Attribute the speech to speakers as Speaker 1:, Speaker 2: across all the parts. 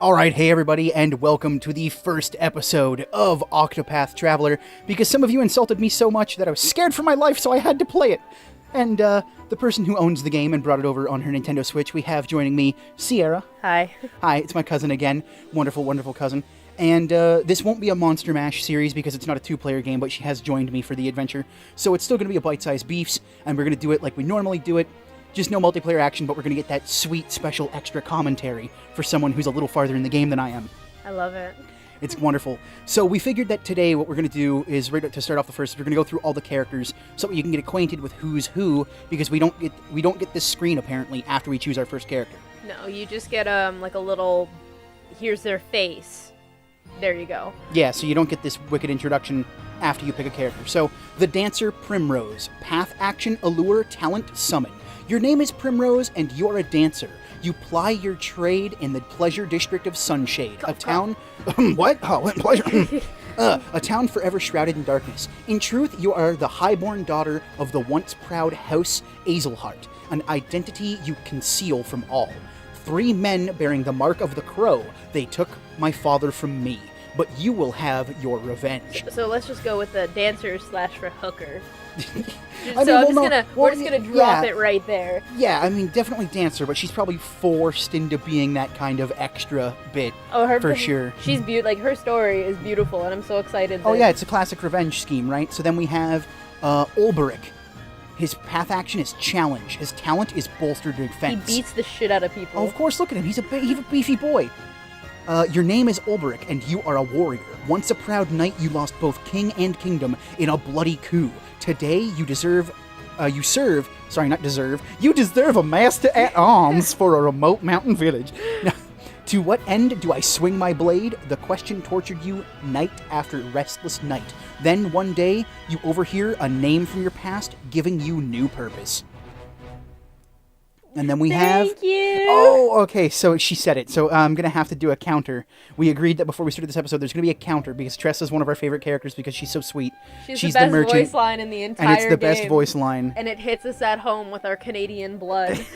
Speaker 1: Alright, hey everybody, and welcome to the first episode of Octopath Traveler, because some of you insulted me so much that I was scared for my life, so I had to play it. And, the person who owns the game and brought it over on her Nintendo Switch, we have joining me, Sierra.
Speaker 2: Hi.
Speaker 1: Hi, it's my cousin again. Wonderful, wonderful cousin. And, this won't be a Monster Mash series because it's not a two-player game, but she has joined me for the adventure. So it's still going to be a bite-sized beefs, and we're going to do it like we normally do it. Just no multiplayer action, but we're going to get that sweet, special, extra commentary for someone who's a little farther in the game than I am.
Speaker 2: I love it.
Speaker 1: It's wonderful. So we figured that today what we're going to do is, right to start off the first, we're going to go through all the characters so you can get acquainted with who's who, because we don't get this screen, apparently, after we choose our first character.
Speaker 2: No, you just get, like a little, here's their face. There you go.
Speaker 1: Yeah, so you don't get this wicked introduction after you pick a character. So, the Dancer Primrose. Path, action, allure, talent, summon. Your name is Primrose, and you're a dancer. You ply your trade in the pleasure district of Sunshade, a town... what? Oh, what pleasure? A town forever shrouded in darkness. In truth, you are the highborn daughter of the once proud House Azelhart, an identity you conceal from all. 3 men bearing the mark of the crow. They took my father from me, but you will have your revenge.
Speaker 2: So let's just go with the dancer slash for hooker.
Speaker 1: We're just
Speaker 2: gonna drop it right there.
Speaker 1: Yeah, I mean, definitely dancer, but she's probably forced into being that kind of extra bit.
Speaker 2: Oh,
Speaker 1: for sure.
Speaker 2: She's beautiful. Like, her story is beautiful, and I'm so excited.
Speaker 1: Oh yeah, it's a classic revenge scheme, right? So then we have Ulberic. His path action is challenge. His talent is bolstered defense.
Speaker 2: He beats the shit out of people.
Speaker 1: Oh, of course, look at him. He's a beefy boy. Your name is Ulberic, and you are a warrior. Once a proud knight, you lost both king and kingdom in a bloody coup. Today, you deserve a master-at-arms for a remote mountain village. Now, to what end do I swing my blade? The question tortured you night after restless night. Then, one day, you overhear a name from your past giving you new purpose. And then we have...
Speaker 2: Thank you!
Speaker 1: Oh, okay, so she said it. So I'm going to have to do a counter. We agreed that before we started this episode, there's going to be a counter, because Tressa's one of our favorite characters because she's so sweet.
Speaker 2: She's the best
Speaker 1: merchant,
Speaker 2: voice line in the entire game.
Speaker 1: and it's the best voice line.
Speaker 2: And it hits us at home with our Canadian blood.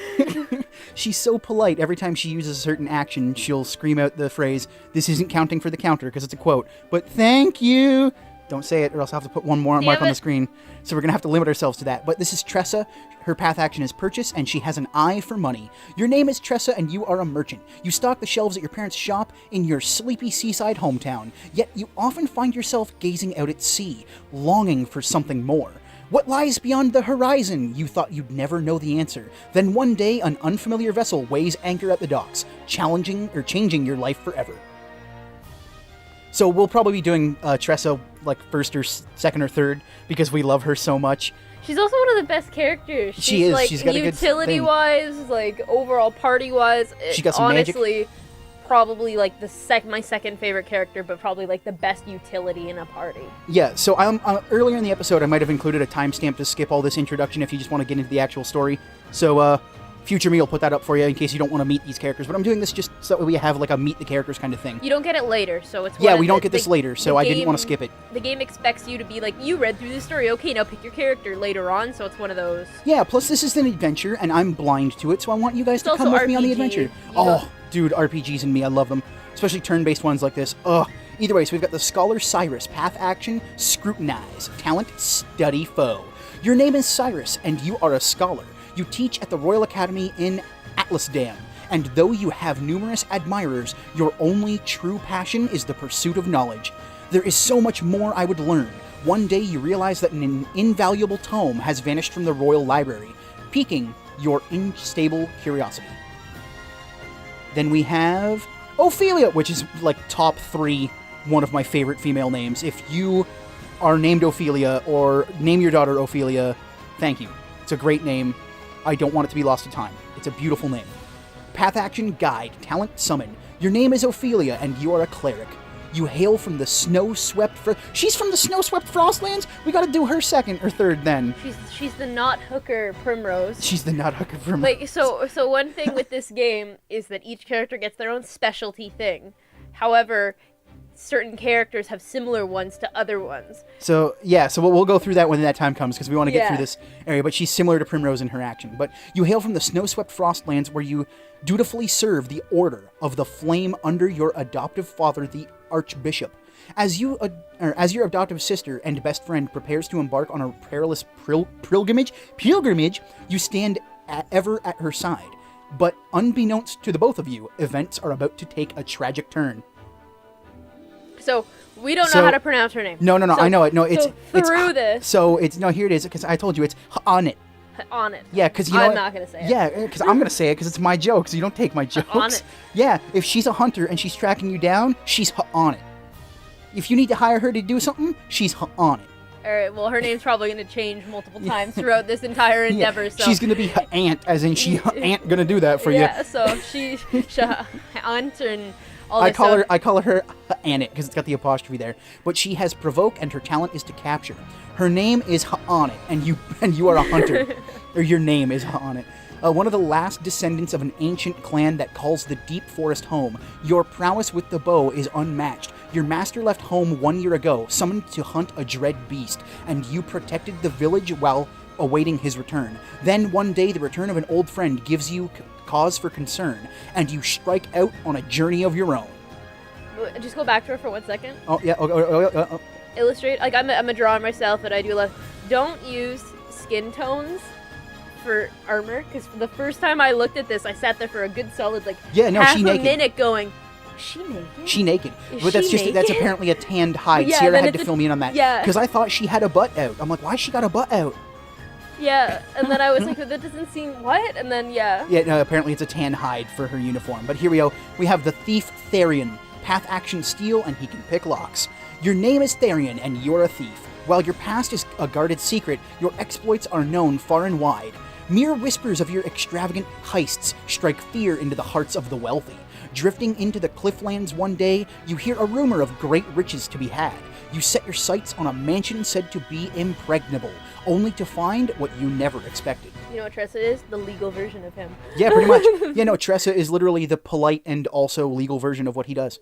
Speaker 1: She's so polite. Every time she uses a certain action, she'll scream out the phrase, "This isn't counting for the counter," because it's a quote. But thank you! Don't say it, or else I'll have to put one more mark on the screen. So we're going to have to limit ourselves to that. But this is Tressa. Her path action is purchase, and she has an eye for money. Your name is Tressa, and you are a merchant. You stock the shelves at your parents' shop in your sleepy seaside hometown. Yet you often find yourself gazing out at sea, longing for something more. What lies beyond the horizon? You thought you'd never know the answer. Then one day, an unfamiliar vessel weighs anchor at the docks, changing your life forever. So we'll probably be doing Tressa like first or second or third because we love her so much.
Speaker 2: She's also one of the best characters.
Speaker 1: She is.
Speaker 2: Like,
Speaker 1: she's got a good
Speaker 2: utility-wise, like overall party-wise.
Speaker 1: She got some
Speaker 2: honestly,
Speaker 1: magic.
Speaker 2: Probably like my second favorite character, but probably like the best utility in a party.
Speaker 1: Yeah. So earlier in the episode, I might have included a timestamp to skip all this introduction if you just want to get into the actual story. So future me will put that up for you in case you don't want to meet these characters. But I'm doing this just so that we have like a meet the characters kind of thing.
Speaker 2: You don't get it later, so it's...
Speaker 1: Yeah, we don't get this later, so I didn't want to skip it.
Speaker 2: The game expects you to be like, you read through the story, okay, now pick your character later on, so it's one of those.
Speaker 1: Yeah, plus this is an adventure, and I'm blind to it, so I want you guys to come with me on the adventure. Dude, RPGs and me, I love them. Especially turn-based ones like this. Ugh. Either way, so we've got the Scholar Cyrus. Path action, scrutinize. Talent, study foe. Your name is Cyrus, and you are a scholar. You teach at the Royal Academy in Atlasdam, and though you have numerous admirers, your only true passion is the pursuit of knowledge. There is so much more I would learn. One day you realize that an invaluable tome has vanished from the Royal Library, piquing your unstable curiosity. Then we have Ophelia, which is like top 3, one of my favorite female names. If you are named Ophelia, or name your daughter Ophelia, thank you. It's a great name. I don't want it to be lost to time. It's a beautiful name. Path action, guide, talent, summon. Your name is Ophelia, and you are a cleric. You hail from the snow-swept... She's from the snow-swept Frostlands? We gotta do her second or third, then.
Speaker 2: She's the not-hooker Primrose.
Speaker 1: She's the not-hooker Primrose.
Speaker 2: Like, so one thing with this game is that each character gets their own specialty thing. However, certain characters have similar ones to other ones.
Speaker 1: So, yeah, so we'll go through that when that time comes, because we want to get
Speaker 2: Yeah.
Speaker 1: through this area, but she's similar to Primrose in her action. But you hail from the snow-swept Frostlands, where you dutifully serve the Order of the Flame under your adoptive father, the Archbishop. As your adoptive sister and best friend prepares to embark on a perilous pilgrimage, you stand ever at her side. But unbeknownst to the both of you, events are about to take a tragic turn.
Speaker 2: So we don't know how to pronounce her name.
Speaker 1: No,
Speaker 2: So-
Speaker 1: I know it. No, it's
Speaker 2: through this.
Speaker 1: So it's no. Here it is, because I told you it's on it.
Speaker 2: On it.
Speaker 1: Yeah, because you know
Speaker 2: I'm
Speaker 1: what?
Speaker 2: not gonna say it.
Speaker 1: Yeah, because I'm gonna say it because it's my joke. So you don't take my jokes.
Speaker 2: On it.
Speaker 1: Yeah, if she's a hunter and she's tracking you down, she's on it. If you need to hire her to do something, she's on it.
Speaker 2: All right. Well, her name's probably gonna change multiple times throughout this entire endeavor.
Speaker 1: Yeah,
Speaker 2: So
Speaker 1: she's gonna be her aunt, as in she ain't gonna do that for
Speaker 2: yeah.
Speaker 1: you.
Speaker 2: So she aunt and all
Speaker 1: I
Speaker 2: this
Speaker 1: call her Annette because it's got the apostrophe there. But she has provoke, and her talent is to capture. Her name is Ha'anet, and you are a hunter, or your name is Ha'anet. One of the last descendants of an ancient clan that calls the deep forest home. Your prowess with the bow is unmatched. Your master left home 1 year ago, summoned to hunt a dread beast, and you protected the village while awaiting his return. Then one day the return of an old friend gives you cause for concern, and you strike out on a journey of your own.
Speaker 2: Just go back to her for 1 second.
Speaker 1: Oh, yeah. Oh.
Speaker 2: Illustrate. Like I'm a drawer myself, and I do love. Don't use skin tones for armor, because for the first time I looked at this, I sat there for a good solid half
Speaker 1: she
Speaker 2: a
Speaker 1: naked.
Speaker 2: minute going, is she naked?
Speaker 1: She naked.
Speaker 2: Is
Speaker 1: But that's
Speaker 2: she
Speaker 1: that's
Speaker 2: naked?
Speaker 1: apparently a tanned hide.
Speaker 2: Yeah,
Speaker 1: Sierra
Speaker 2: then
Speaker 1: had to
Speaker 2: it's
Speaker 1: fill me in on that.
Speaker 2: yeah.
Speaker 1: Because I thought she had a butt out. I'm like, why she got a butt out?
Speaker 2: Yeah, and then I was like, that doesn't seem what? And then yeah.
Speaker 1: Yeah, no, apparently it's a tan hide for her uniform. But here we go. We have the Thief Therian. Path action steel, and he can pick locks. Your name is Therian, and you're a thief. While your past is a guarded secret, your exploits are known far and wide. Mere whispers of your extravagant heists strike fear into the hearts of the wealthy. Drifting into the clifflands one day, you hear a rumor of great riches to be had. You set your sights on a mansion said to be impregnable, only to find what you never expected.
Speaker 2: You know what Tressa is? The legal version of him.
Speaker 1: Yeah, pretty much. Yeah, no, Tressa is literally the polite and also legal version of what he does.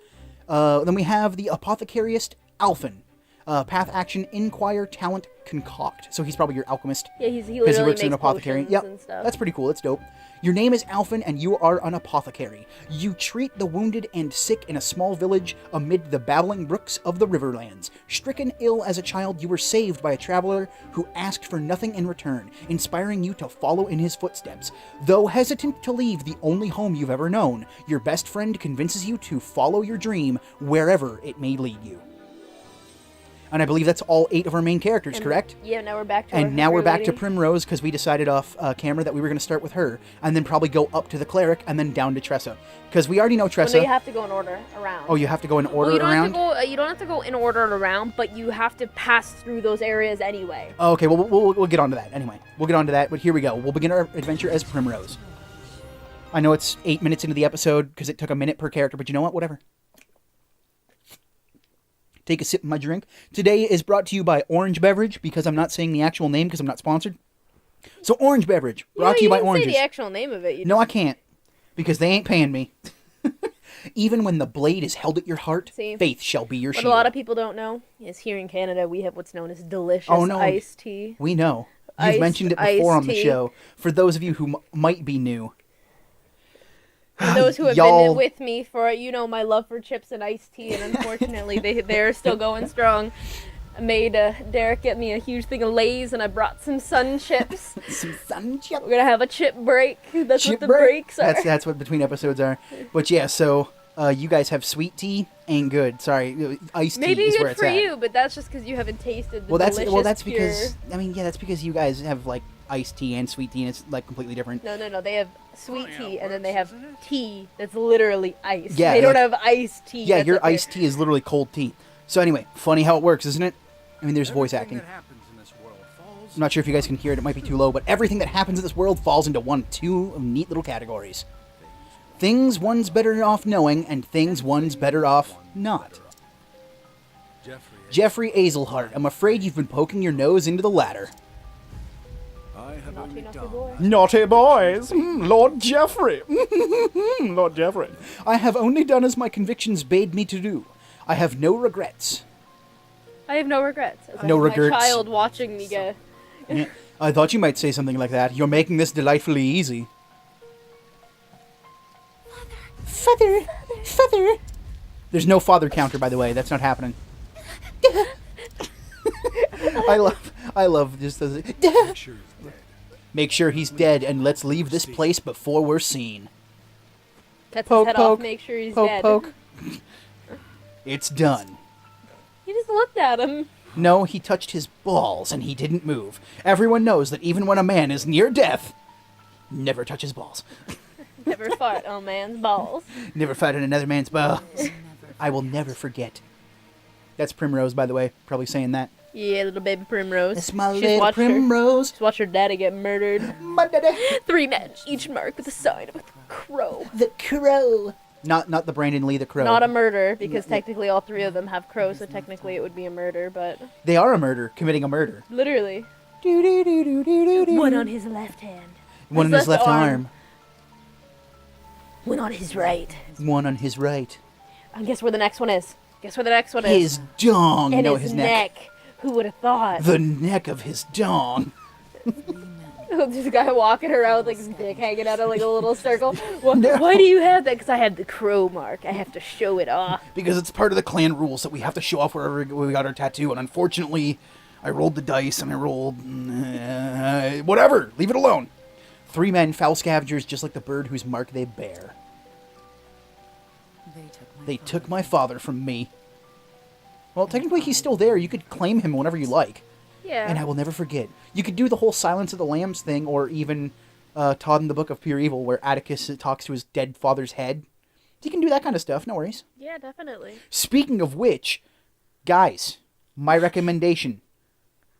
Speaker 1: Then we have the Apothecariist Alphen. Path action, inquire, talent, concoct. So he's probably your alchemist.
Speaker 2: Yeah, he
Speaker 1: Because he
Speaker 2: literally
Speaker 1: works in
Speaker 2: makes
Speaker 1: an apothecary.
Speaker 2: potions
Speaker 1: Yep,
Speaker 2: and stuff.
Speaker 1: that's pretty cool. That's dope. Your name is Alphen, and you are an apothecary. You treat the wounded and sick in a small village amid the babbling brooks of the Riverlands. Stricken ill as a child, you were saved by a traveler who asked for nothing in return, inspiring you to follow in his footsteps. Though hesitant to leave the only home you've ever known, your best friend convinces you to follow your dream wherever it may lead you. And I believe that's all 8 of our main characters, correct?
Speaker 2: Yeah, now we're back to
Speaker 1: And now we're back to
Speaker 2: lady.
Speaker 1: Primrose, because we decided off camera that we were going to start with her, and then probably go up to the cleric, and then down to Tressa. Because we already know
Speaker 2: Well,
Speaker 1: Tressa.
Speaker 2: no, you have to go in order around.
Speaker 1: Oh, you have to go in order
Speaker 2: Well, you don't
Speaker 1: around?
Speaker 2: Have to go, you don't have to go in order around, but you have to pass through those areas anyway.
Speaker 1: Oh, okay, well, we'll get onto that. Anyway, we'll get onto that, but here we go. We'll begin our adventure as Primrose. I know it's 8 minutes into the episode, because it took a minute per character, but you know what? Whatever. Take a sip of my drink. Today is brought to you by Orange Beverage, because I'm not saying the actual name because I'm not sponsored. So Orange Beverage, brought to you by Oranges.
Speaker 2: Say the actual name of it.
Speaker 1: No, I can't, because they ain't paying me. Even when the blade is held at your heart,
Speaker 2: See?
Speaker 1: faith shall be your
Speaker 2: What
Speaker 1: shield.
Speaker 2: a lot of people don't know is here in Canada we have what's known as delicious
Speaker 1: no.
Speaker 2: iced tea.
Speaker 1: We know. You've
Speaker 2: Iced
Speaker 1: mentioned it before on the
Speaker 2: tea.
Speaker 1: show. For those of you who might be new.
Speaker 2: For those who have
Speaker 1: Y'all-
Speaker 2: been with me for my love for chips and iced tea, and unfortunately they're still going strong. I made Derek get me a huge thing of Lay's, and I brought some Sun chips.
Speaker 1: Some sun chip.
Speaker 2: We're gonna have a chip break. That's
Speaker 1: Chip
Speaker 2: what the
Speaker 1: break.
Speaker 2: breaks are.
Speaker 1: That's what between episodes are. But yeah, so you guys have sweet tea. Ain't good. Sorry, iced tea
Speaker 2: Maybe
Speaker 1: is where
Speaker 2: good
Speaker 1: it's
Speaker 2: for
Speaker 1: at.
Speaker 2: you, but that's just because you haven't tasted the
Speaker 1: Well, that's
Speaker 2: delicious pure...
Speaker 1: because that's because you guys have like iced tea and sweet tea, and it's like completely different.
Speaker 2: No. They have sweet tea, and then they have tea that's literally iced.
Speaker 1: Yeah,
Speaker 2: they don't
Speaker 1: like-
Speaker 2: have iced tea.
Speaker 1: Yeah,
Speaker 2: that's
Speaker 1: your
Speaker 2: up there.
Speaker 1: iced tea is literally cold tea. So anyway, funny how it works, isn't it? I mean, there's voice acting. I'm not sure if you guys can hear it. It might be too low, but everything that happens in this world falls into one of two neat little categories. Things one's better off knowing, and things one's better off not. Jeffrey Azelhart, I'm afraid you've been poking your nose into the latter.
Speaker 2: Naughty boy.
Speaker 1: Naughty boys! Lord Jeffrey! Lord Jeffrey. I have only done as my convictions bade me to do. I have no regrets.
Speaker 2: I have no regrets. As
Speaker 1: No
Speaker 2: my
Speaker 1: regrets.
Speaker 2: child watching me go.
Speaker 1: Yeah, I thought you might say something like that. You're making this delightfully easy. Father! Father! There's no father counter, by the way. That's not happening. I love just the... Make sure he's dead, and let's leave this place before we're seen.
Speaker 2: Cuts
Speaker 1: Poke,
Speaker 2: his head
Speaker 1: poke,
Speaker 2: off, make sure he's
Speaker 1: poke,
Speaker 2: dead.
Speaker 1: poke. It's done.
Speaker 2: He just looked at him.
Speaker 1: No, he touched his balls, and he didn't move. Everyone knows that even when a man is near death, never touch his balls.
Speaker 2: Never fart on man's balls.
Speaker 1: Never fight on another man's balls. I will never forget. That's Primrose, by the way. Probably saying that.
Speaker 2: Yeah, little baby Primrose.
Speaker 1: That's my
Speaker 2: She's
Speaker 1: little
Speaker 2: watched
Speaker 1: Primrose.
Speaker 2: She's watched her daddy get murdered.
Speaker 1: My daddy.
Speaker 2: 3 men, each marked with a sign of a crow.
Speaker 1: The crow. Not the Brandon Lee, the crow.
Speaker 2: Not a murder, because technically all 3 of them have crows, so technically it would be a murder, but...
Speaker 1: They are a murder, committing a murder.
Speaker 2: Literally.
Speaker 1: Do-do-do-do-do-do-do.
Speaker 2: One on his left hand.
Speaker 1: One on his left arm.
Speaker 2: One on his right.
Speaker 1: One on his right.
Speaker 2: And guess where the next one is? Guess where the next one
Speaker 1: His
Speaker 2: is?
Speaker 1: dong.
Speaker 2: And
Speaker 1: No,
Speaker 2: his
Speaker 1: his neck.
Speaker 2: Who would have thought?
Speaker 1: The neck of his dong.
Speaker 2: There's a guy walking around with like his dick hanging out of like a little circle. Why do you have that? Because I had the crow mark. I have to show it off.
Speaker 1: Because it's part of the clan rules that we have to show off wherever we got our tattoo. And unfortunately, I rolled the dice and I rolled... whatever. Leave it alone. 3 men, foul scavengers, just like the bird whose mark they bear. They took my father from me. Well, technically he's still there. You could claim him whenever you like.
Speaker 2: Yeah.
Speaker 1: And I will never forget. You could do the whole Silence of the Lambs thing, or even Todd in the Book of Pure Evil, where Atticus talks to his dead father's head. You can do that kind of stuff, no worries.
Speaker 2: Yeah, definitely.
Speaker 1: Speaking of which, guys, my recommendation.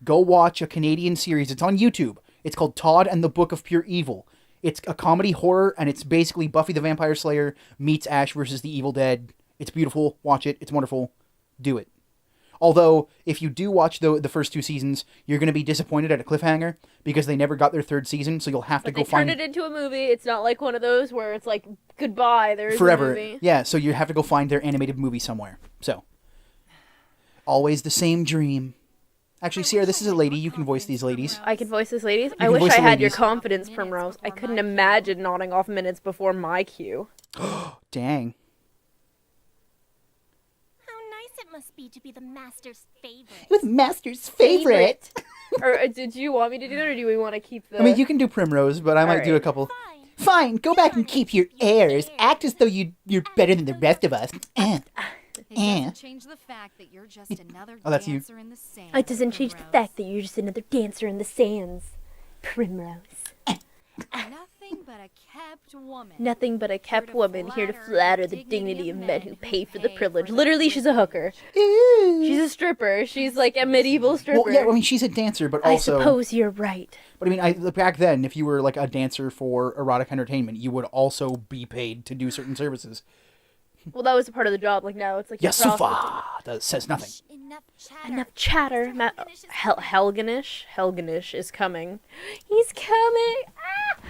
Speaker 1: Go watch a Canadian series. It's on YouTube. It's called Todd and the Book of Pure Evil. It's a comedy horror, and it's basically Buffy the Vampire Slayer meets Ash versus the Evil Dead. It's beautiful. Watch it. It's wonderful. Do it. Although, if you do watch the first 2 seasons, you're going to be disappointed at a cliffhanger because they never got their 3rd season, so you'll have to go find...
Speaker 2: They turned it into a movie. It's not like one of those where it's like, goodbye, there's
Speaker 1: forever.
Speaker 2: a movie.
Speaker 1: Yeah, so you have to go find their animated movie somewhere. So, always the same dream. Actually, Sierra, this is a lady. You can voice these ladies.
Speaker 2: I can voice these ladies? I
Speaker 1: can
Speaker 2: wish
Speaker 1: voice
Speaker 2: I
Speaker 1: the
Speaker 2: had your
Speaker 1: ladies.
Speaker 2: confidence, Primrose. I couldn't imagine nodding off minutes before my cue.
Speaker 1: Dang.
Speaker 3: It must be to be the master's favorite.
Speaker 1: It was Master's favorite.
Speaker 2: Or did you want me to do that, or do we want to keep the...
Speaker 1: I mean, you can do Primrose, but I might do a
Speaker 2: Alright.
Speaker 1: couple. Fine, go back and keep your airs. Act as though you're better than the rest of us.
Speaker 4: It doesn't change the fact that you're just another
Speaker 1: Oh, that's you.
Speaker 4: dancer in the sand.
Speaker 2: It doesn't change the
Speaker 4: Primrose.
Speaker 2: fact that you're just another dancer in the sands. Primrose.
Speaker 4: Nothing but a kept woman.
Speaker 2: Nothing but a kept woman here to flatter the dignity of men who pay for the privilege. Literally, she's a hooker. She's a stripper. She's like a medieval stripper.
Speaker 1: Well, yeah, I mean, she's a dancer, but also...
Speaker 2: I suppose you're right.
Speaker 1: But I mean, back then, if you were like a dancer for erotic entertainment, you would also be paid to do certain services.
Speaker 2: Well, that was a part of the job. Like now, it's like you're prostitute.
Speaker 1: Yasufa! That says nothing.
Speaker 2: Enough chatter. Helganish is coming. He's coming. Ah!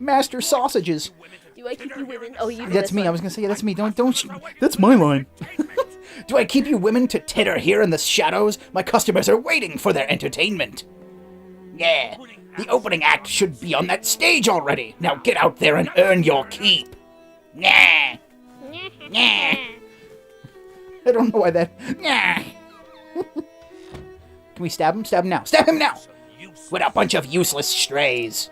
Speaker 1: Master Sausages.
Speaker 2: Do I keep you women? Oh, you. Do
Speaker 1: That's
Speaker 2: this
Speaker 1: me.
Speaker 2: one.
Speaker 1: I was gonna say, yeah, that's me. Don't. That's my line. Do I keep you women to titter here in the shadows? My customers are waiting for their entertainment. Yeah, the opening act should be on that stage already. Now get out there and earn your keep. Nah. Nah. I don't know why that. Nah. Can we stab him? Stab him now. Stab him now! What a bunch of useless strays.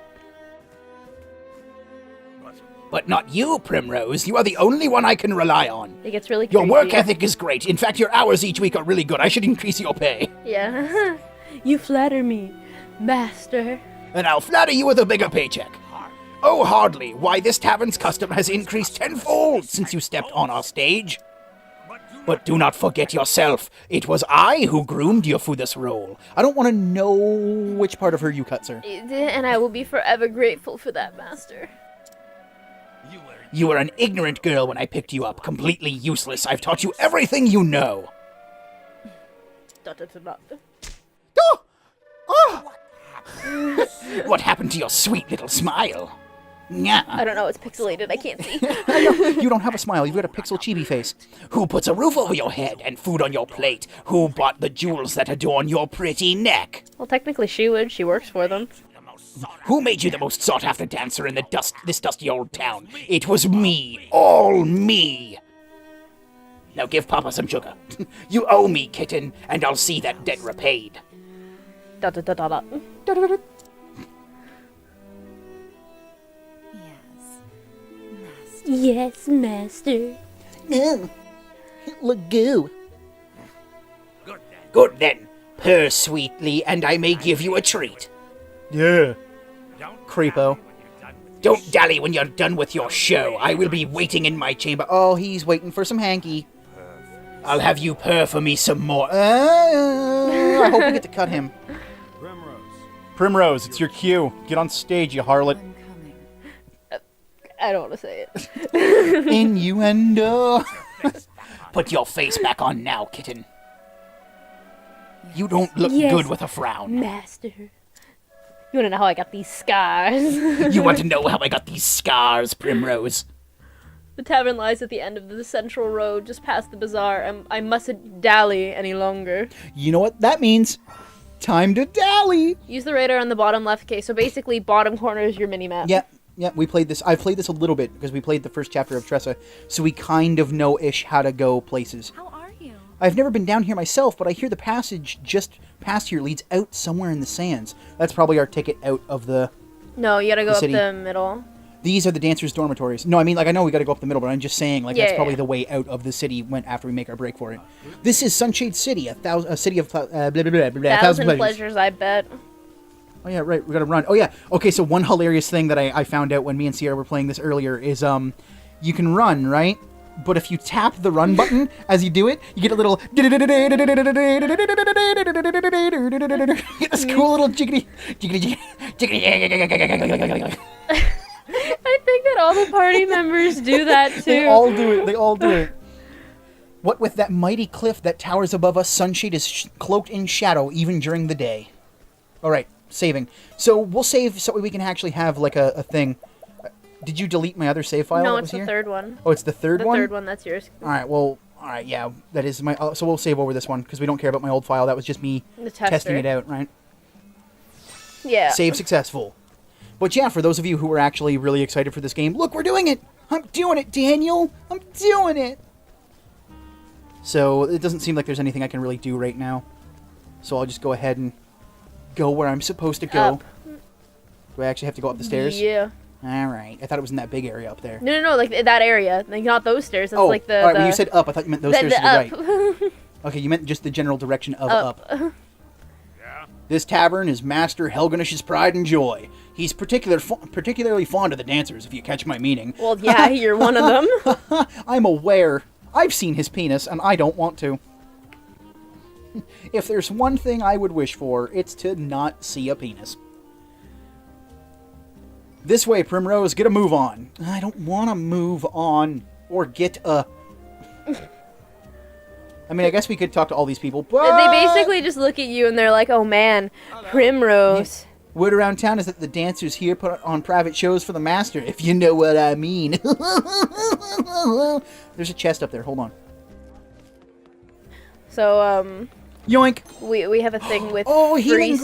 Speaker 1: But not you, Primrose. You are the only one I can rely on.
Speaker 2: It gets really
Speaker 1: Your
Speaker 2: creepy.
Speaker 1: work ethic is great. In fact, your hours each week are really good. I should increase your pay.
Speaker 2: Yeah. You flatter me, master.
Speaker 1: And I'll flatter you with a bigger paycheck. Oh, hardly. Why, this tavern's custom has increased tenfold since you stepped on our stage. But do not forget yourself. It was I who groomed you for this role. I don't want to know which part of her you cut, sir.
Speaker 2: And I will be forever grateful for that, master.
Speaker 1: You were an ignorant girl when I picked you up, completely useless. I've taught you everything you know. Oh! Oh! What happened to your sweet little smile?
Speaker 2: I don't know, it's pixelated, I can't see.
Speaker 1: I know, you don't have a smile, you've got a pixel chibi face.
Speaker 5: Who puts a roof over your head and food on your plate? Who bought the jewels that adorn your pretty neck?
Speaker 2: Well, technically she would. She works for them.
Speaker 5: Who made you the most sought-after dancer in this dusty old town? It was me. All me. Now give Papa some sugar. You owe me, kitten, and I'll see that debt repaid.
Speaker 2: Da da da da da.
Speaker 4: Yes, master.
Speaker 2: Yes, master.
Speaker 1: Legoo.
Speaker 5: Good then. Purr sweetly, and I may give you a treat.
Speaker 1: Yeah. Creepo.
Speaker 5: Don't dally when you're done with your show. I will be waiting in my chamber.
Speaker 1: Oh, he's waiting for some hanky.
Speaker 5: I'll have you purr for me some more.
Speaker 1: I hope we get to cut him.
Speaker 6: Primrose, it's your cue. Get on stage, you harlot.
Speaker 4: I'm coming.
Speaker 2: I don't want to say it.
Speaker 1: Innuendo.
Speaker 5: Put your face back on now, kitten. You don't look
Speaker 2: Yes,
Speaker 5: good with a frown.
Speaker 2: Master. You want to know how I got these scars?
Speaker 5: You want to know how I got these scars, Primrose?
Speaker 2: The tavern lies at the end of the central road, just past the bazaar, and I mustn't dally any longer.
Speaker 1: You know what that means? Time to dally.
Speaker 2: Use the radar on the bottom left. Okay, so basically, bottom corner is your mini-map.
Speaker 1: Yeah, we played this. I've played this a little bit because we played the first chapter of Tressa, so we kind of know-ish how to go places.
Speaker 4: How are you?
Speaker 1: I've never been down here myself, but I hear the passage just past here leads out somewhere in the sands. That's probably our ticket out of the...
Speaker 2: No, you gotta go
Speaker 1: The
Speaker 2: up
Speaker 1: city.
Speaker 2: the middle.
Speaker 1: These are the dancers' dormitories. No, I mean, like, I know we gotta go up the middle, but I'm just saying, like,
Speaker 2: Yeah,
Speaker 1: that's probably
Speaker 2: yeah.
Speaker 1: the way out of the city after we make our break for it. This is Sunshade City, a city of blah, blah, blah, blah, blah,
Speaker 2: Thousand
Speaker 1: pleasures.
Speaker 2: pleasures, I bet.
Speaker 1: Oh, yeah, right, we gotta run. Oh, yeah, okay, so one hilarious thing that I found out when me and Sierra were playing this earlier is, you can run, right? But if you tap the run button as you do it, you get a little... You get this cool little jiggity...
Speaker 2: I think that all the party members do that too.
Speaker 1: They all do it. They all do it. What with that mighty cliff that towers above us, Sunshade is cloaked in shadow even during the day. All right, saving. So we'll save so we can actually have like a thing. Did you delete my other save file?
Speaker 2: No,
Speaker 1: that
Speaker 2: it's
Speaker 1: was
Speaker 2: the
Speaker 1: here?
Speaker 2: third one.
Speaker 1: Oh, it's the third
Speaker 2: The
Speaker 1: one.
Speaker 2: third one, that's yours.
Speaker 1: All right. Well, all right. Yeah, that is my. So we'll save over this one because we don't care about my old file. That was just me
Speaker 2: The tester.
Speaker 1: testing it out, right?
Speaker 2: Yeah.
Speaker 1: Save successful. But yeah, for those of you who are actually really excited for this game, look, we're doing it! I'm doing it, Daniel! I'm doing it! So, it doesn't seem like there's anything I can really do right now. So I'll just go ahead and go where I'm supposed to go.
Speaker 2: Up.
Speaker 1: Do I actually have to go up the stairs?
Speaker 2: Yeah.
Speaker 1: Alright. I thought it was in that big area up there.
Speaker 2: No, like that area. Like not those stairs. That's
Speaker 1: Oh,
Speaker 2: like the.
Speaker 1: alright,
Speaker 2: the
Speaker 1: when you said up, I thought you meant those stairs to the
Speaker 2: up.
Speaker 1: right. Okay, you meant just the general direction of
Speaker 2: Up.
Speaker 1: up. This tavern is Master Helganish's pride and joy. He's particularly fond of the dancers, if you catch my meaning.
Speaker 2: Well, yeah, you're one of them.
Speaker 1: I'm aware. I've seen his penis, and I don't want to. If there's one thing I would wish for, it's to not see a penis. This way, Primrose, get a move on. I don't want to move on. Or get a... I mean, I guess we could talk to all these people, but...
Speaker 2: They basically just look at you and they're like, oh man, Primrose.
Speaker 1: Word around town is that the dancers here put on private shows for the master, if you know what I mean. There's a chest up there. Hold on.
Speaker 2: So,
Speaker 1: Yoink!
Speaker 2: we have a thing with
Speaker 1: Oh, healing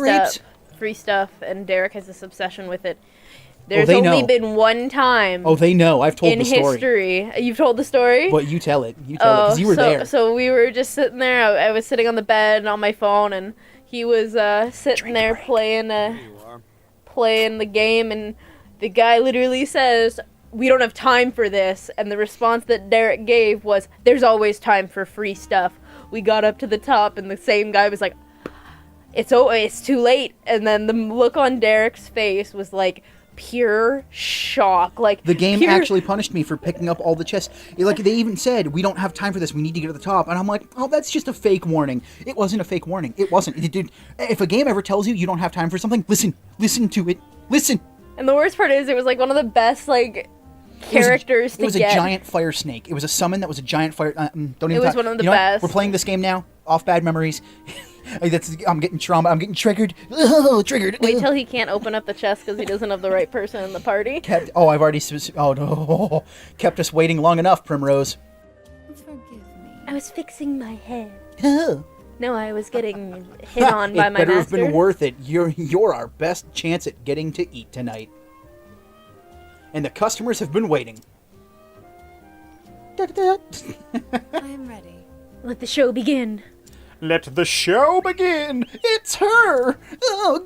Speaker 2: free stuff, and Derek has this obsession with it. There's
Speaker 1: they
Speaker 2: only
Speaker 1: know.
Speaker 2: been one time
Speaker 1: Oh, they know. I've told
Speaker 2: in
Speaker 1: the story.
Speaker 2: history. You've told the story?
Speaker 1: But you tell it. You tell it, because you were there.
Speaker 2: So we were just sitting there. I was sitting on the bed on my phone, and he was sitting there playing the game, and the guy literally says, "We don't have time for this." And the response that Derek gave was, "There's always time for free stuff." We got up to the top, and the same guy was like, it's too late." And then the look on Derek's face was like pure shock. Like
Speaker 1: The game
Speaker 2: pure...
Speaker 1: actually punished me for picking up all the chests. Like, they even said, "We don't have time for this. We need to get to the top." And I'm like, oh, that's just a fake warning. It wasn't a fake warning. It wasn't. Dude, if a game ever tells you don't have time for something, listen. Listen to it. Listen.
Speaker 2: And the worst part is, it was like one of the best like characters
Speaker 1: It was
Speaker 2: to get.
Speaker 1: a giant fire snake. It was a summon that was a giant fire... don't even
Speaker 2: It was
Speaker 1: talk.
Speaker 2: one of the
Speaker 1: You know what?
Speaker 2: best.
Speaker 1: We're playing this game now. Off bad memories. I'm getting trauma. I'm getting triggered. Oh, triggered.
Speaker 2: Wait till he can't open up the chest because he doesn't have the right person in the party.
Speaker 1: I've already. Oh no! Kept us waiting long enough, Primrose.
Speaker 4: Forgive me.
Speaker 2: I was fixing my head.
Speaker 1: Oh.
Speaker 2: No, I was getting hit on by my
Speaker 1: It better have
Speaker 2: master.
Speaker 1: been worth it. You're our best chance at getting to eat tonight. And the customers have been waiting.
Speaker 4: I'm ready.
Speaker 2: Let the show begin.
Speaker 6: Let the show begin.
Speaker 1: It's her. Oh,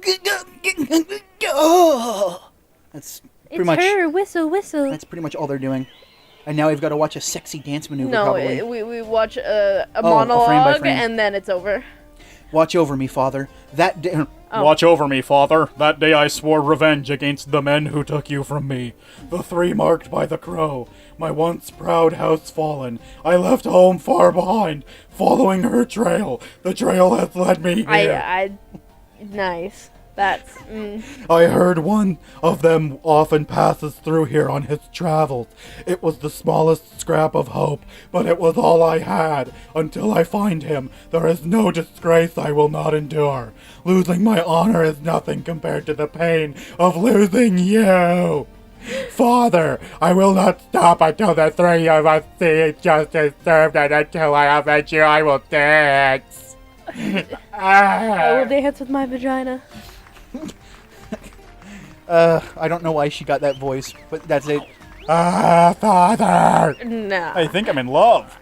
Speaker 1: that's pretty
Speaker 2: It's
Speaker 1: much.
Speaker 2: her. Whistle, whistle.
Speaker 1: That's pretty much all they're doing. And now we've got to watch a sexy dance maneuver.
Speaker 2: No,
Speaker 1: probably.
Speaker 2: we watch a
Speaker 1: frame by
Speaker 2: monologue
Speaker 1: frame.
Speaker 2: and then it's over.
Speaker 1: Watch over me, father. That day.
Speaker 2: Oh.
Speaker 6: Watch over me, father. That day I swore revenge against the men who took you from me. The 3 marked by the crow. My once proud house fallen. I left home far behind, following her trail. The trail has led me here.
Speaker 2: Nice. That's.
Speaker 6: I heard one of them often passes through here on his travels. It was the smallest scrap of hope, but it was all I had. Until I find him, there is no disgrace I will not endure. Losing my honor is nothing compared to the pain of losing you. Father, I will not stop until the 3 of us see justice served, and until I avenge you, I will dance.
Speaker 2: I will dance with my vagina.
Speaker 1: I don't know why she got that voice, but that's it.
Speaker 6: Father!
Speaker 2: No.
Speaker 6: I think I'm in love.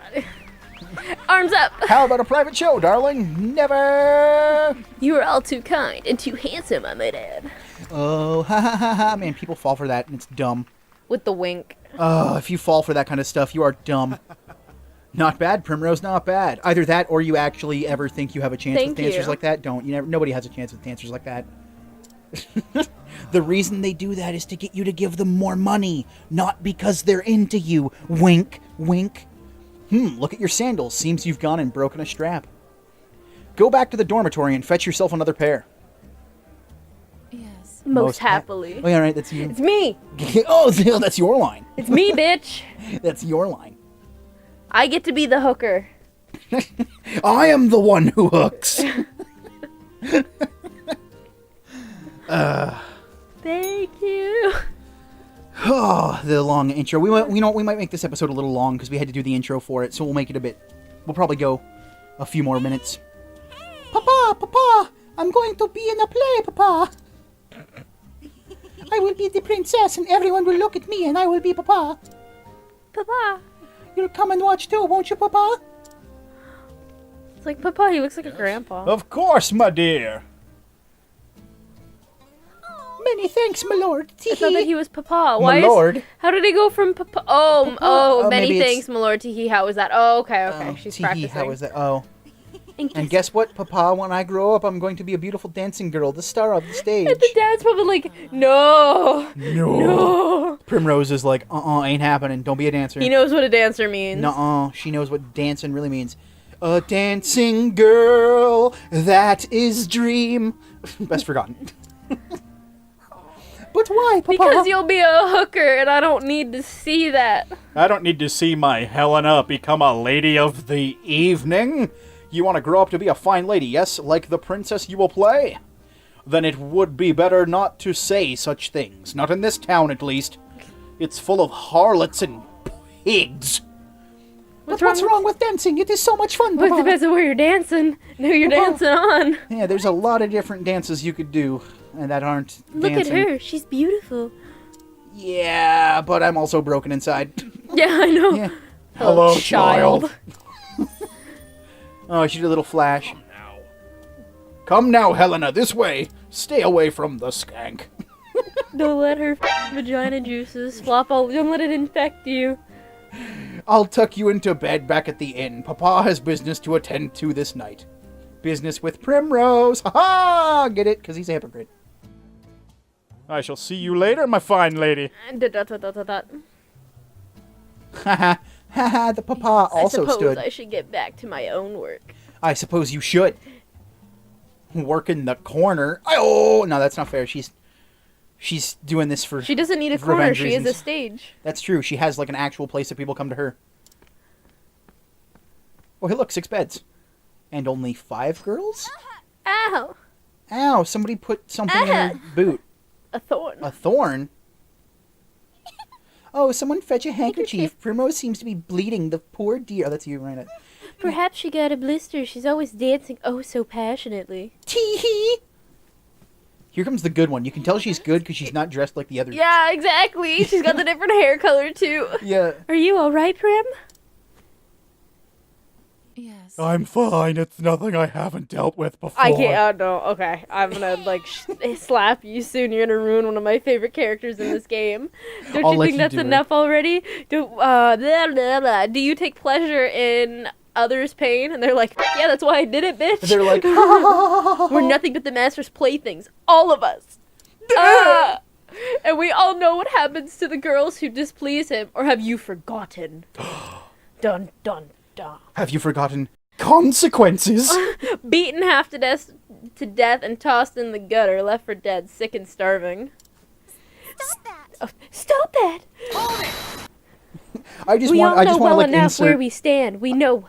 Speaker 2: Arms up!
Speaker 1: How about a private show, darling? Never.
Speaker 2: You are all too kind and too handsome, I might add.
Speaker 1: Oh, ha ha ha ha! Man, people fall for that, and it's dumb.
Speaker 2: With the wink.
Speaker 1: If you fall for that kind of stuff, you are dumb. Not bad, Primrose. Not bad. Either that, or you actually ever think you have a chance with dancers
Speaker 2: you.
Speaker 1: like that. Don't. Nobody has a chance with dancers like that. The reason they do that is to get you to give them more money, not because they're into you. Wink, wink. Look at your sandals. Seems you've gone and broken a strap. Go back to the dormitory and fetch yourself another pair.
Speaker 4: Yes.
Speaker 2: Most happily.
Speaker 1: Oh, yeah, right. That's you.
Speaker 2: It's me!
Speaker 1: Oh, that's your line.
Speaker 2: It's me, bitch!
Speaker 1: That's your line.
Speaker 2: I get to be the hooker.
Speaker 1: I am the one who hooks.
Speaker 2: Thank you.
Speaker 1: Oh, the long intro. We might make this episode a little long because we had to do the intro for it, so we'll make it a bit. We'll probably go a few more minutes. Papa, I'm going to be in a play, Papa. I will be the princess, and everyone will look at me, and I will be Papa.
Speaker 2: Papa.
Speaker 1: You'll come and watch too, won't you, Papa?
Speaker 2: It's like, Papa, he looks like a grandpa.
Speaker 6: Of course, my dear.
Speaker 1: Many thanks, my lord.
Speaker 2: I thought that he was Papa.
Speaker 1: My lord.
Speaker 2: How did he go from Papa? Many
Speaker 1: maybe
Speaker 2: thanks, my lord. Teehee, how was that? Oh, okay. She's practicing.
Speaker 1: How is that? Oh. And guess what, Papa? When I grow up, I'm going to be a beautiful dancing girl, the star of the stage.
Speaker 2: And the dad's probably like, no.
Speaker 6: No.
Speaker 1: Primrose is like, ain't happening. Don't be a dancer.
Speaker 2: He knows what a dancer means.
Speaker 1: Nuh-uh. She knows what dancing really means. A dancing girl, that is dream. Best forgotten. But why, Papa?
Speaker 2: Because you'll be a hooker, and I don't need to see that.
Speaker 6: I don't need to see my Helena become a lady of the evening. You want to grow up to be a fine lady, yes? Like the princess you will play? Then it would be better not to say such things. Not in this town, at least. It's full of harlots and pigs. What's wrong with dancing? It is so much fun, Papa.
Speaker 2: Well, it depends on where you're dancing and who you're dancing on.
Speaker 1: Yeah, there's a lot of different dances you could do, and that aren't
Speaker 2: Look
Speaker 1: dancing.
Speaker 2: at her. She's beautiful.
Speaker 1: Yeah, but I'm also broken inside.
Speaker 2: Yeah, I know.
Speaker 1: Yeah.
Speaker 6: Hello, child.
Speaker 1: Oh, she did a little flash. Come now, Helena, this way. Stay away from the skank.
Speaker 2: Don't let her vagina juices flop all. Don't let it infect you.
Speaker 1: I'll tuck you into bed back at the inn. Papa has business to attend to this night. Business with Primrose. Ha-ha! Get it? Because he's a hypocrite.
Speaker 6: I shall see you later, my fine lady.
Speaker 1: Ha-ha. Ha-ha, the Papa also
Speaker 2: I suppose
Speaker 1: stood.
Speaker 2: I should get back to my own work.
Speaker 1: I suppose you should. Work in the corner. Oh, no, that's not fair. She's doing this for
Speaker 2: She doesn't need a corner.
Speaker 1: revenge
Speaker 2: She is a
Speaker 1: reasons.
Speaker 2: stage.
Speaker 1: That's true. She has like an actual place that people come to her. Oh, hey, look, 6 beds. and only 5 girls?
Speaker 2: Ow!
Speaker 1: Ow, somebody put something in her boot.
Speaker 2: A thorn.
Speaker 1: A thorn? Oh, someone fetch a handkerchief. Primrose seems to be bleeding. The poor dear. Oh, that's you, right?
Speaker 2: Perhaps she got a blister. She's always dancing oh so passionately.
Speaker 1: Tee-hee! Here comes the good one. You can tell she's good because she's not dressed like the others.
Speaker 2: Yeah, exactly. She's got the different hair color, too.
Speaker 1: Yeah.
Speaker 2: Are you alright, Prim?
Speaker 4: Yes.
Speaker 6: I'm fine. It's nothing I haven't dealt with before.
Speaker 2: I can't. Oh, no. Okay. I'm gonna, like, slap you soon. You're gonna ruin one of my favorite characters in this game. Don't
Speaker 1: I'll
Speaker 2: you
Speaker 1: let
Speaker 2: think
Speaker 1: you
Speaker 2: that's
Speaker 1: do it.
Speaker 2: enough already? Blah, blah, blah. Do you take pleasure in others' pain? And they're like, yeah, that's why I did it, bitch.
Speaker 1: They're like,
Speaker 2: We're nothing but the master's playthings. All of us. And we all know what happens to the girls who displease him. Or have you forgotten? Dun, dun, dun.
Speaker 1: have you forgotten consequences?
Speaker 2: Beaten half to death and tossed in the gutter, left for dead, sick and starving.
Speaker 3: Stop that!
Speaker 2: Oh, stop that!
Speaker 1: I just
Speaker 2: We
Speaker 1: want
Speaker 2: all know
Speaker 1: to
Speaker 2: well
Speaker 1: like
Speaker 2: enough
Speaker 1: insert.
Speaker 2: where we stand. We know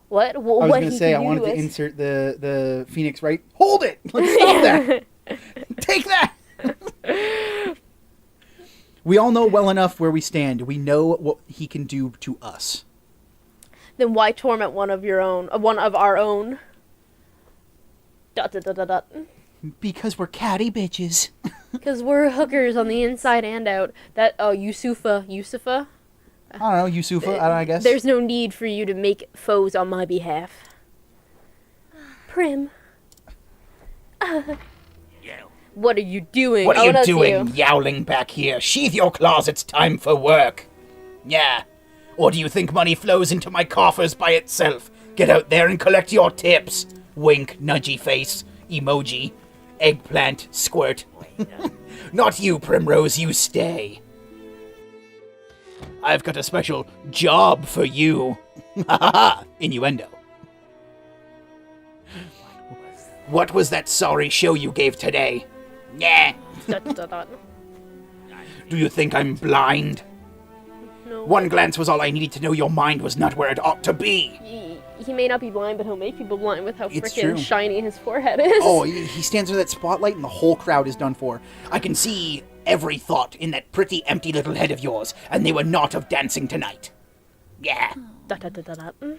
Speaker 2: what
Speaker 1: I was
Speaker 2: what
Speaker 1: going
Speaker 2: he
Speaker 1: to say I
Speaker 2: can do
Speaker 1: wanted
Speaker 2: to
Speaker 1: to
Speaker 2: us.
Speaker 1: insert the Phoenix right. Hold it! Like, stop that! Take that! We all know well enough where we stand. We know what he can do to us.
Speaker 2: Then why torment one of your own? One of our own? Dot dot dot dot dot.
Speaker 1: Because we're catty bitches.
Speaker 2: Because we're hookers on the inside and out. That Yusufa.
Speaker 1: I don't know, Yusufa, I guess.
Speaker 2: There's no need for you to make foes on my behalf. Prim. What are you doing?
Speaker 5: What are
Speaker 2: Oh,
Speaker 5: you
Speaker 2: that's
Speaker 5: doing,
Speaker 2: you.
Speaker 5: yowling back here? Sheath your claws, it's time for work. Yeah. Or do you think money flows into my coffers by itself? Get out there and collect your tips. Wink, nudgy face, emoji, eggplant, squirt. Not you, Primrose, you stay. I've got a special job for you. Ha ha ha! Innuendo. What was that sorry show you gave today? Yeah.
Speaker 2: Dot, dot, dot.
Speaker 5: Do you think I'm blind?
Speaker 2: No.
Speaker 5: One glance was all I needed to know your mind was not where it ought to be.
Speaker 2: He may not be blind, but he'll make people blind with how
Speaker 1: It's true.
Speaker 2: freaking shiny his forehead is.
Speaker 1: Oh, he stands under that spotlight and the whole crowd is done for.
Speaker 5: I can see every thought in that pretty empty little head of yours, and they were not of dancing tonight. Yeah.
Speaker 2: Dot, dot, dot, dot, dot.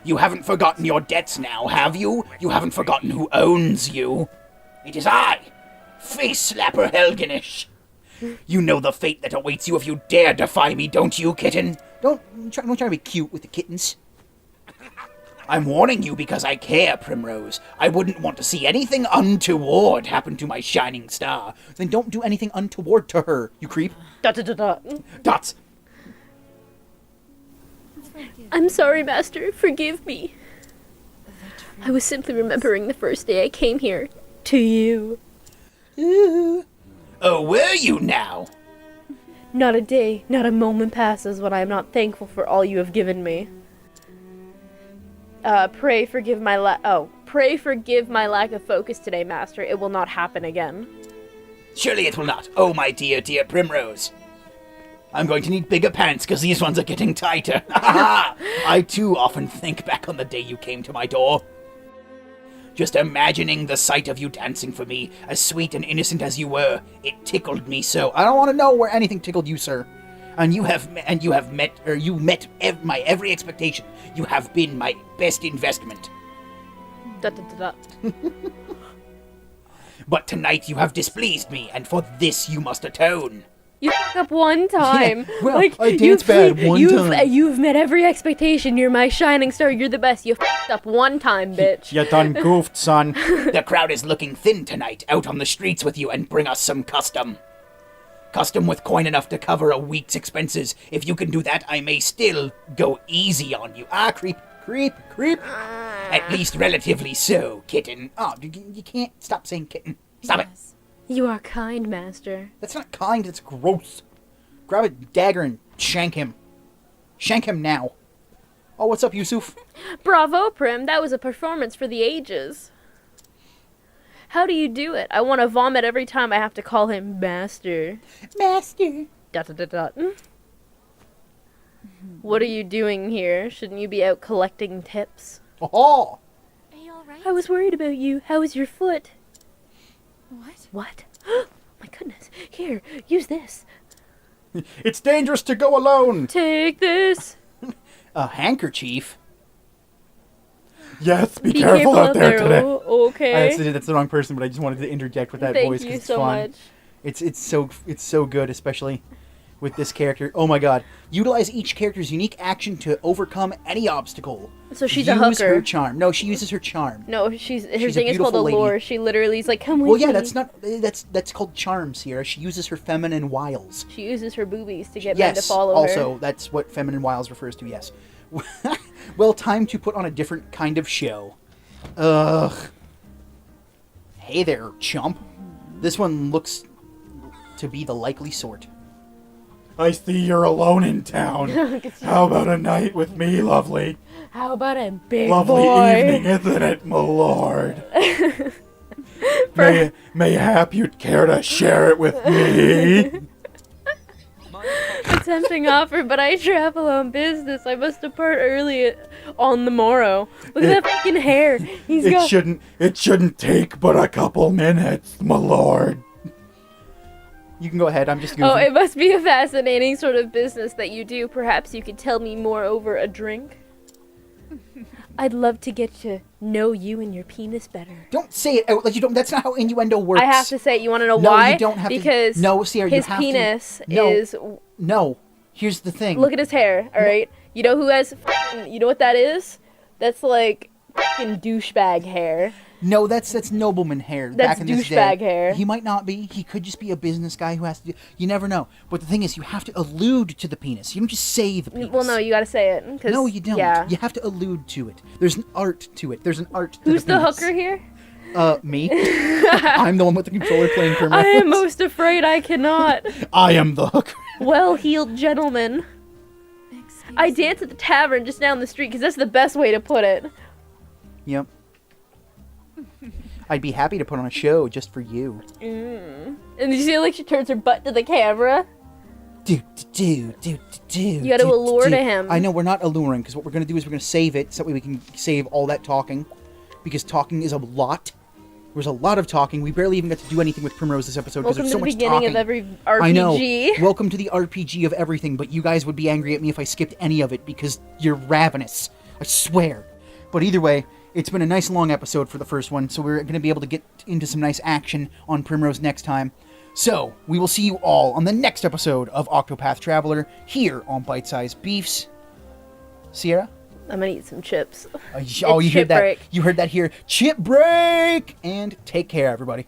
Speaker 5: You haven't forgotten your debts now, have you? You haven't forgotten who owns you. It is I, Face Slapper Helganish. You know the fate that awaits you if you dare defy me, don't you, kitten?
Speaker 1: Don't try to be cute with the kittens.
Speaker 5: I'm warning you because I care, Primrose. I wouldn't want to see anything untoward happen to my shining star.
Speaker 1: Then don't do anything untoward to her, you creep.
Speaker 2: Dot, dot, dot, dot.
Speaker 5: Dots.
Speaker 2: I'm sorry, Master. Forgive me. I was simply remembering the first day I came here. To you.
Speaker 5: Oh, were you now?
Speaker 2: Not a day, not a moment passes when I am not thankful for all you have given me. Pray forgive my lack of focus today, Master. It will not happen again.
Speaker 5: Surely it will not. Oh, my dear, dear Primrose. I'm going to need bigger pants because these ones are getting tighter. I too often think back on the day you came to my door. Just imagining the sight of you dancing for me, as sweet and innocent as you were, it tickled me so.
Speaker 1: I don't want to know where anything tickled you, sir. And you met my every expectation. You have been my best investment.
Speaker 2: Dot, dot, dot, dot.
Speaker 5: But tonight you have displeased me, and for this you must atone.
Speaker 2: You fuck up one time.
Speaker 1: Yeah, well, I danced bad one time.
Speaker 2: You've met every expectation. You're my shining star. You're the best. You fucked up one time, bitch.
Speaker 1: You done goofed, son.
Speaker 5: The crowd is looking thin tonight, out on the streets with you, and bring us some custom. Custom with coin enough to cover a week's expenses. If you can do that, I may still go easy on you. Ah, creep. At least relatively so, kitten.
Speaker 1: Oh, you can't stop saying kitten. Stop it.
Speaker 2: You are kind, Master.
Speaker 1: That's not kind, it's gross. Grab a dagger and shank him. Shank him now. Oh, what's up, Yusuf?
Speaker 2: Bravo, Prim. That was a performance for the ages. How do you do it? I want to vomit every time I have to call him Master.
Speaker 1: Master.
Speaker 2: Dot, dot, dot, dot. What are you doing here? Shouldn't you be out collecting tips?
Speaker 1: Oh!
Speaker 3: Are you alright?
Speaker 2: I was worried about you. How is your foot?
Speaker 4: What?
Speaker 2: What? My goodness. Here, use this.
Speaker 1: It's dangerous to go alone!
Speaker 2: Take this.
Speaker 1: A handkerchief?
Speaker 6: Yes, be careful out there today.
Speaker 2: Okay.
Speaker 1: That's the wrong person, but I just wanted to interject with that
Speaker 2: Thank
Speaker 1: voice
Speaker 2: you
Speaker 1: because it's
Speaker 2: so
Speaker 1: fun.
Speaker 2: much.
Speaker 1: It's so good, especially with this character. Oh my god. Utilize each character's unique action to overcome any obstacle.
Speaker 2: So she's
Speaker 1: Use
Speaker 2: a hooker.
Speaker 1: her charm. No, she uses her charm.
Speaker 2: No, her
Speaker 1: She's a
Speaker 2: thing is called
Speaker 1: beautiful lady.
Speaker 2: allure. She literally is like, come with
Speaker 1: Well, yeah,
Speaker 2: me.
Speaker 1: that's called charm, Sierra. She uses her feminine wiles.
Speaker 2: She uses her boobies to get men to
Speaker 1: Yes,
Speaker 2: follow
Speaker 1: also,
Speaker 2: her.
Speaker 1: that's what feminine wiles refers to, yes. Well, time to put on a different kind of show. Ugh. Hey there, chump. This one looks to be the likely sort.
Speaker 6: I see you're alone in town. How about a night with me, lovely?
Speaker 2: How about a big
Speaker 6: Lovely
Speaker 2: boy?
Speaker 6: evening, isn't it, my lord? Mayhap you'd care to share it with me?
Speaker 2: A tempting offer, but I travel on business. I must depart early on the morrow. Look at that fucking hair.
Speaker 6: It shouldn't take but a couple minutes, my lord.
Speaker 1: You can go ahead, I'm just goofing.
Speaker 2: Oh, it must be a fascinating sort of business that you do. Perhaps you could tell me more over a drink? I'd love to get to know you and your penis better.
Speaker 1: Don't say it out like you don't. That's not how innuendo works.
Speaker 2: I have to say it. You want to know
Speaker 1: No,
Speaker 2: why?
Speaker 1: you don't have to.
Speaker 2: Because
Speaker 1: No, Sierra, you
Speaker 2: his
Speaker 1: have to.
Speaker 2: penis
Speaker 1: No.
Speaker 2: is...
Speaker 1: No. Here's the thing.
Speaker 2: Look at his hair, alright? You know who has... You know what that is? That's like fucking douchebag hair.
Speaker 1: No, that's nobleman hair.
Speaker 2: That's
Speaker 1: back in this day.
Speaker 2: douchebag hair.
Speaker 1: He might not be. He could just be a business guy who has to do... You never know. But the thing is, you have to allude to the penis. You don't just say the penis.
Speaker 2: Well, no, you gotta say it.
Speaker 1: No, you don't.
Speaker 2: Yeah.
Speaker 1: You have to allude to it. There's an art to it. There's an art to
Speaker 2: Who's
Speaker 1: the
Speaker 2: the
Speaker 1: penis.
Speaker 2: hooker here?
Speaker 1: Me. I'm the one with the controller playing Primrose.
Speaker 2: I am most afraid I cannot.
Speaker 6: I am the hooker.
Speaker 2: Well-heeled gentleman.
Speaker 4: Excuse
Speaker 2: I
Speaker 4: me.
Speaker 2: dance at the tavern just down the street because that's the best way to put it.
Speaker 1: Yep. I'd be happy to put on a show just for you.
Speaker 2: And you see like she turns her butt to the camera?
Speaker 1: You
Speaker 2: You gotta allure to him.
Speaker 1: I know, we're not alluring, because what we're going to do is we're going to save it, so that way we can save all that talking. Because talking is a lot. There's a lot of talking. We barely even got to do anything with Primrose this episode, because
Speaker 2: Welcome
Speaker 1: there's
Speaker 2: to
Speaker 1: so
Speaker 2: the
Speaker 1: much
Speaker 2: beginning
Speaker 1: talking.
Speaker 2: of every RPG.
Speaker 1: I know. Welcome to the RPG of everything, but you guys would be angry at me if I skipped any of it, because you're ravenous. I swear. But either way, it's been a nice long episode for the first one, so we're going to be able to get into some nice action on Primrose next time. So, we will see you all on the next episode of Octopath Traveler, here on Bite Size Beefs. Sierra?
Speaker 2: I'm gonna eat some chips.
Speaker 1: Oh, you heard
Speaker 2: chip
Speaker 1: that?
Speaker 2: break.
Speaker 1: You heard that here. Chip break! And take care, everybody.